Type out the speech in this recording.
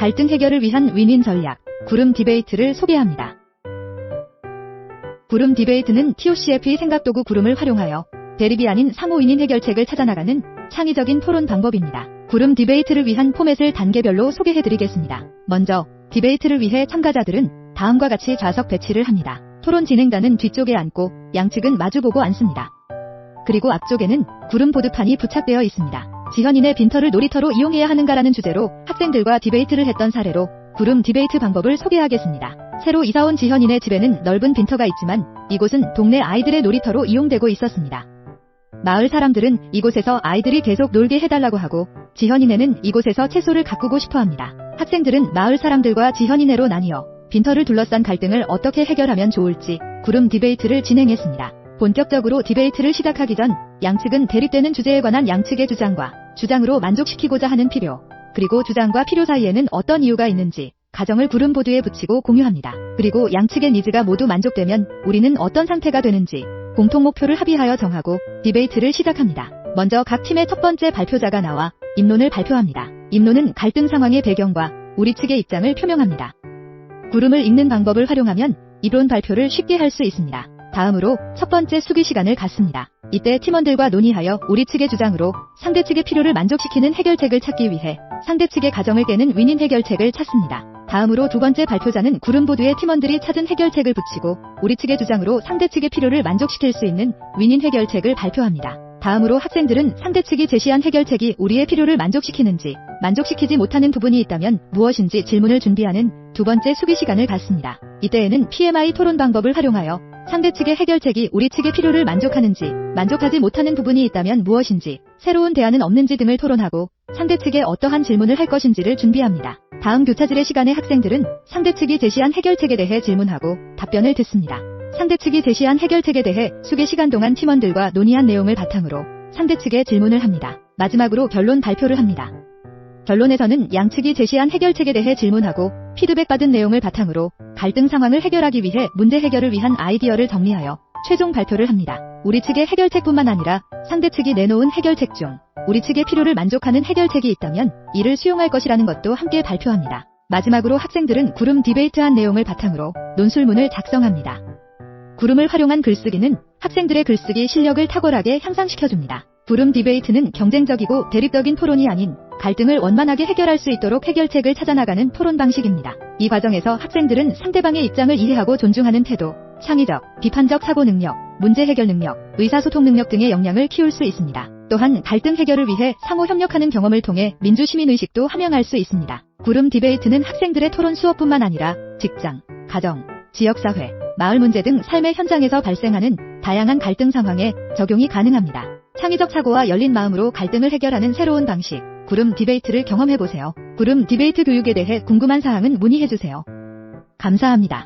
갈등 해결을 위한 윈윈 전략, 구름 디베이트를 소개합니다. 구름 디베이트는 TOCF의 생각도구 구름을 활용하여 대립이 아닌 상호 윈윈 해결책을 찾아나가는 창의적인 토론 방법입니다. 구름 디베이트를 위한 포맷을 단계별로 소개해드리겠습니다. 먼저 디베이트를 위해 참가자들은 다음과 같이 좌석 배치를 합니다. 토론 진행자는 뒤쪽에 앉고 양측은 마주보고 앉습니다. 그리고 앞쪽에는 구름 보드판이 부착되어 있습니다. 지현인의 빈터를 놀이터로 이용해야 하는가라는 주제로 학생들과 디베이트를 했던 사례로 구름 디베이트 방법을 소개하겠습니다. 새로 이사온 지현인의 집에는 넓은 빈터가 있지만 이곳은 동네 아이들의 놀이터로 이용되고 있었습니다. 마을 사람들은 이곳에서 아이들이 계속 놀게 해달라고 하고 지현이네는 이곳에서 채소를 가꾸고 싶어합니다. 학생들은 마을 사람들과 지현이네로 나뉘어 빈터를 둘러싼 갈등을 어떻게 해결하면 좋을지 구름 디베이트를 진행했습니다. 본격적으로 디베이트를 시작하기 전 양측은 대립되는 주제에 관한 양측의 주장과 주장으로 만족시키고자 하는 필요, 그리고 주장과 필요 사이에는 어떤 이유가 있는지 가정을 구름 보드에 붙이고 공유합니다. 그리고 양측의 니즈가 모두 만족되면 우리는 어떤 상태가 되는지 공통 목표를 합의하여 정하고 디베이트를 시작합니다. 먼저 각 팀의 첫 번째 발표자가 나와 입론을 발표합니다. 입론은 갈등 상황의 배경과 우리 측의 입장을 표명합니다. 구름을 읽는 방법을 활용하면 입론 발표를 쉽게 할 수 있습니다. 다음으로 첫 번째 수기 시간을 갖습니다. 이때 팀원들과 논의하여 우리 측의 주장으로 상대 측의 필요를 만족시키는 해결책을 찾기 위해 상대 측의 가정을 깨는 윈윈 해결책을 찾습니다. 다음으로 두 번째 발표자는 구름보드에 팀원들이 찾은 해결책을 붙이고 우리 측의 주장으로 상대 측의 필요를 만족시킬 수 있는 윈윈 해결책을 발표합니다. 다음으로 학생들은 상대 측이 제시한 해결책이 우리의 필요를 만족시키는지 만족시키지 못하는 부분이 있다면 무엇인지 질문을 준비하는 두 번째 수기 시간을 갖습니다. 이때에는 PMI 토론 방법을 활용하여 상대 측의 해결책이 우리 측의 필요를 만족하는지 만족하지 못하는 부분이 있다면 무엇인지 새로운 대안은 없는지 등을 토론하고 상대 측에 어떠한 질문을 할 것인지를 준비합니다. 다음 교차질의 시간에 학생들은 상대 측이 제시한 해결책에 대해 질문하고 답변을 듣습니다. 상대 측이 제시한 해결책에 대해 수기 시간 동안 팀원들과 논의한 내용을 바탕으로 상대 측에 질문을 합니다. 마지막으로 결론 발표를 합니다. 결론에서는 양측이 제시한 해결책에 대해 질문하고 피드백 받은 내용을 바탕으로 갈등 상황을 해결하기 위해 문제 해결을 위한 아이디어를 정리하여 최종 발표를 합니다. 우리 측의 해결책뿐만 아니라 상대 측이 내놓은 해결책 중 우리 측의 필요를 만족하는 해결책이 있다면 이를 수용할 것이라는 것도 함께 발표합니다. 마지막으로 학생들은 구름 디베이트한 내용을 바탕으로 논술문을 작성합니다. 구름을 활용한 글쓰기는 학생들의 글쓰기 실력을 탁월하게 향상시켜줍니다. 구름 디베이트는 경쟁적이고 대립적인 토론이 아닌 갈등을 원만하게 해결할 수 있도록 해결책을 찾아나가는 토론 방식입니다. 이 과정에서 학생들은 상대방의 입장을 이해하고 존중하는 태도, 창의적, 비판적 사고 능력, 문제 해결 능력, 의사소통 능력 등의 역량을 키울 수 있습니다. 또한 갈등 해결을 위해 상호 협력하는 경험을 통해 민주시민의식도 함양할 수 있습니다. 구름 디베이트는 학생들의 토론 수업뿐만 아니라 직장, 가정, 지역사회, 마을 문제 등 삶의 현장에서 발생하는 다양한 갈등 상황에 적용이 가능합니다. 창의적 사고와 열린 마음으로 갈등을 해결하는 새로운 방식, 구름 디베이트를 경험해보세요. 구름 디베이트 교육에 대해 궁금한 사항은 문의해주세요. 감사합니다.